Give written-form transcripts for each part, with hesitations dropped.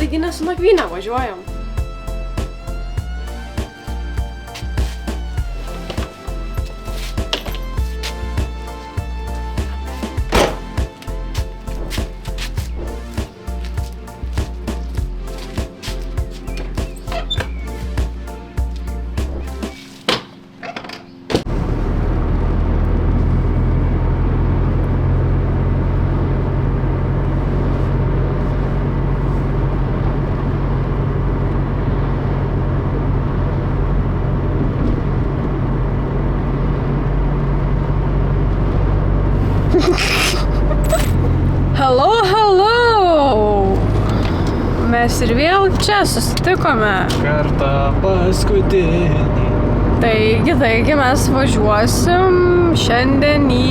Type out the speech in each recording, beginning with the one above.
taigi ne su nakvynę važiuojam. Hello! Mes ir vėl čia susitikome. Kartą paskutinį. Taigi mes važiuosim šiandien į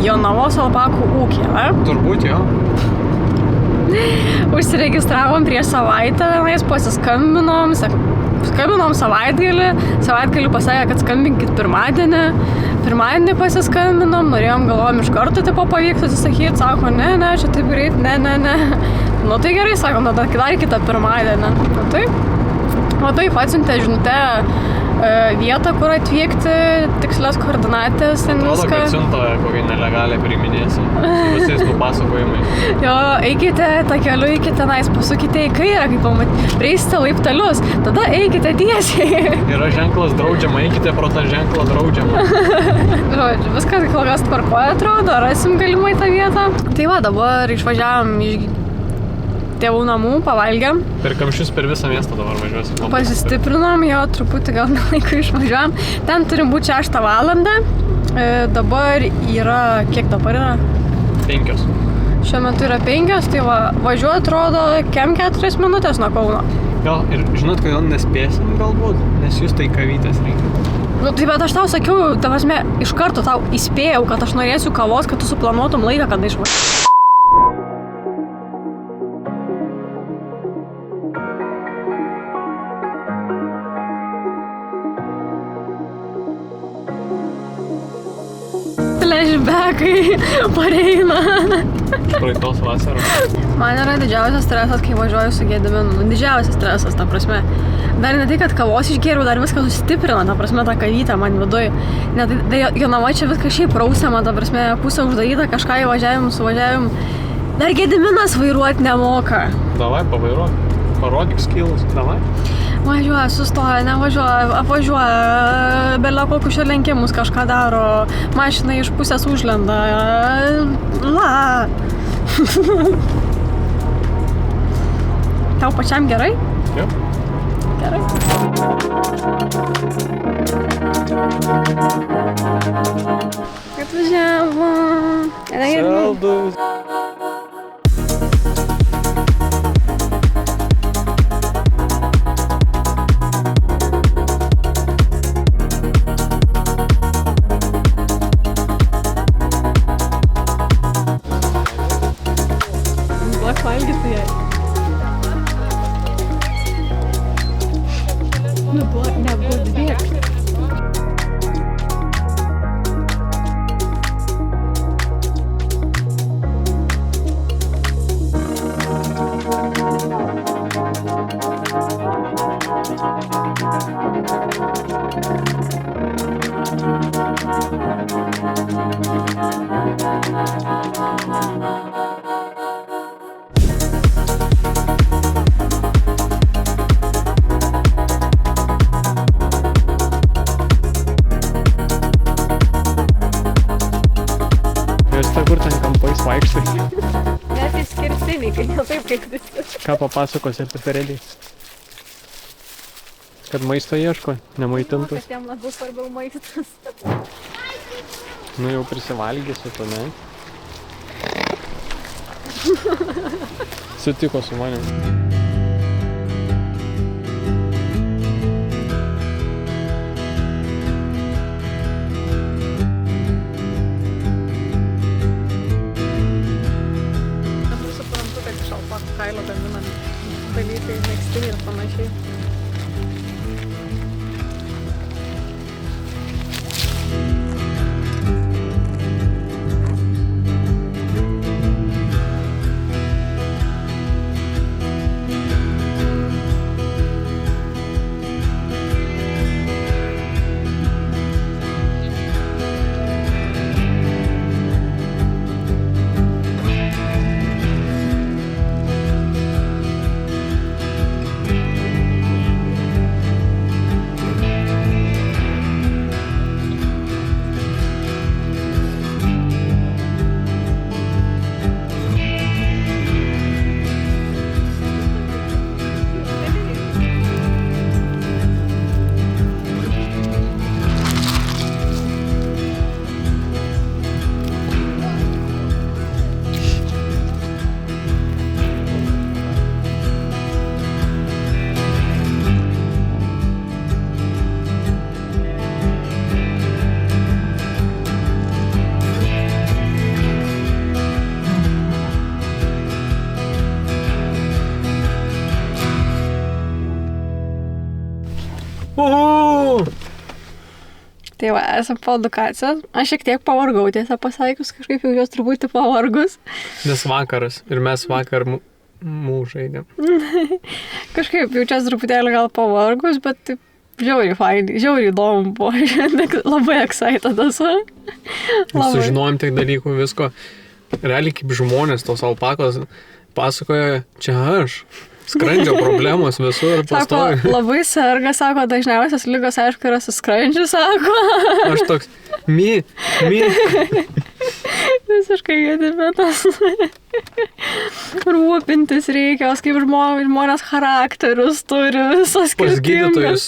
Jonavos alpakų ūkį, ne? Turbūt jo. Užsiregistravom prieš savaitę, mes pasiskambinom savaitgalį pasakė, kad skambinkit pirmadienį pasiskambinom, galvojom iš karto pavyktų atsisakyti, sako, ne, čia taip greit, ne. Nu tai gerai, sakom, dar kitą pirmadienį. Nu taip atsiuntė žinutę vietą, kur atvykti, tikslės koordinatės, ten viską. Atrodo, kad siunta kokį nelegalią priiminėsi, visais nupasakojimais. Jo, eikite tą keliu, eikite tenais, pasukite į kairę, kaip pamatyti, prieisite laiptelius, tada eikite tiesiai. Yra ženklas draudžiama, eikite pro tą ženklą draudžiama. Žodžiu, viskas kol kas tvarkoja, atrodo, rasim galimai tą vietą. Tai va, dabar išvažiavam iš tėvų namų, pavalgėm. Per kamščius per visą miestą dabar važiuosim. Pasistiprinom, jo, truputį gal laiku išvažiuojam. Ten turim būti 6 valandą. Dabar yra, kiek dabar yra? 5. Šiuo metu yra 5, tai va, važiuoju atrodo 4 minutės nuo Kauno. Jo, ir žinot, kodėl nespėsim galbūt, nes jūs tai kavytės reikia. Nu, tai bet aš tau sakiau, iš karto tau įspėjau, kad aš norėsiu kavos, kad tu suplanuotum laiką, kada išvažiuoju. Flashbackai pareina. Praeitos vasaros. Man yra didžiausias stresas, kai važiuoju su Gediminu. Didžiausias stresas, ta prasme. Dar ne tai, kad kavos išgėriau, dar viską sustiprina, ta prasme, tą kavytę man viduj. Tai Jonava čia viskas šiaip prausiama, ta prasme, pusė uždaryta, kažką suvažiavim. Dar Gediminas vairuoti nemoka. Davai, pavairuok. Parodyk skilus. Davai. Važiuoja, sustoja, nevažiuoja, apvažiuoja, belia kokius čia lenkimus kažką daro, mašina iš pusės užlenda. Tau pačiam gerai? Jo. Gerai. Atvažiavom. Saldus. Vaikštai. Net išskirtiniai, kai ne taip kaip visi. Ką papasakosi apie Ferelį? Kad maisto ieško, nemaitintas. Kad jam labiau svarbiau maistas. Nu jau prisivalgysi, tu ne? Sutiko su manim. Kailo gaminami dalykai, megztiniai ir panašiai. Tai va, esam po edukacijos. Aš šiek tiek pavargau, tiesą pasakius, kažkaip jau jos truputį pavargus. Nes vakaras ir mes vakar žaidėm. Kažkaip jaučiasi truputėlį gal pavargus, bet taip žiauriai fainai, žiauriai įdomu buvo. Labai excited esu. Sužinojom tiek dalykų, visko. Realiai kaip žmonės tos alpakos pasakoja, čia aš. Skrandžio problemos visur pastovi. Sako, labai serga, sako, dažniausias lygos, aišku, yra su skrandžiu, sako. Aš toks, Visiškai gėdimetas. Rūpintis reikia, kaip žmonės charakterius turi, visas skirtingas. Pas gydytojus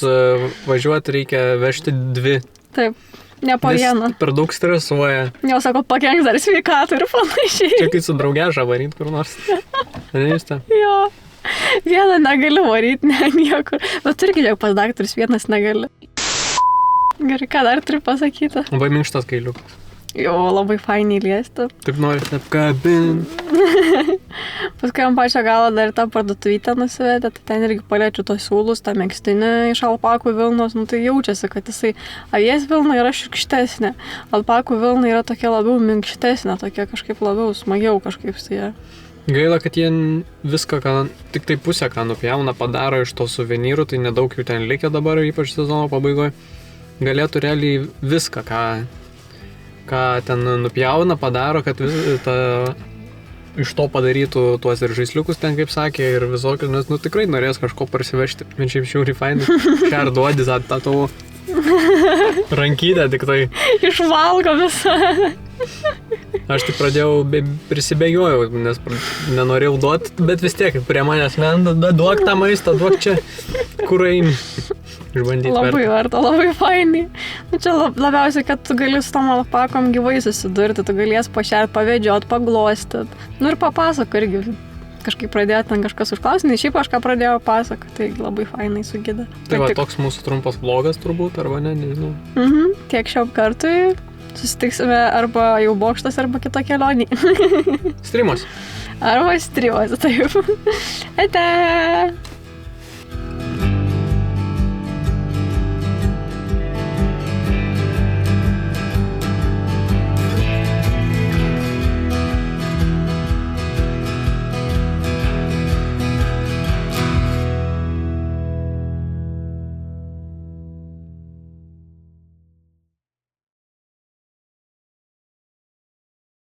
važiuoti reikia vežti 2. Taip, ne po vieną. Per daug stresuoja. Jau sako, pakenks dar sveikatą ir panašiai. Čia kai su draugežą varyt kur nors. Neįsta? Jo. Vieną negali varyti, niekur. Bet irgi jau pas daktarus vienas negali. Gerai, ką dar turiu pasakyti? Labai minkštas kailiukas. Jo, labai fainiai liesti. Taip nori apkabinti. Paskui ant pačio galo dar tą parduotuvytę nusivedė, tai ten irgi paliečiu tos siūlus, tą megztinį iš alpakų vilnos, nu tai jaučiasi, kad jisai avies vilna yra šiurkštesnė, alpakų vilna yra tokia labiau minkštesnė, tokia kažkaip labiau smagiau kažkaip su jie. Gaila, kad jie viską, tik tai pusę, ką nupjauna, padaro iš to suvenyrų, tai nedaug jų ten likę dabar, ypač sezono pabaigoje. Galėtų realiai viską, ką ten nupjauna, padaro, kad iš to padarytų tuos ir žaisliukus ten, kaip sakė, ir visokius, nes tikrai norės kažko parsivežti. Bet šiaip šiauriai fainai. Šerduodis tą tavo rankytę tik tai. Išvalgo visą. Aš tik pradėjau, prisibėgiojau, nes nenorėjau duoti, bet vis tiek prie manęs, duok tą maistą, duok čia, kur eini. Išbandyti. Labai verta, labai fainai. Nu, čia labiausiai, kad tu gali su tom alpakom gyvai susidurti, tu galės pašert, pavedžiot, paglostit. Nu ir papasako irgi. Kažkaip pradėjo ten kažkas užklausinti, šiaip aš ką pradėjau pasakoti, tai labai fainai sugida. Tai va, toks mūsų trumpas vlogas turbūt, arba ne, nežinau. Tiek šiam kartui. Susitiksime arba jau bokštas, arba kito kelionį. Streamas. Arba streamas, taip. Ate.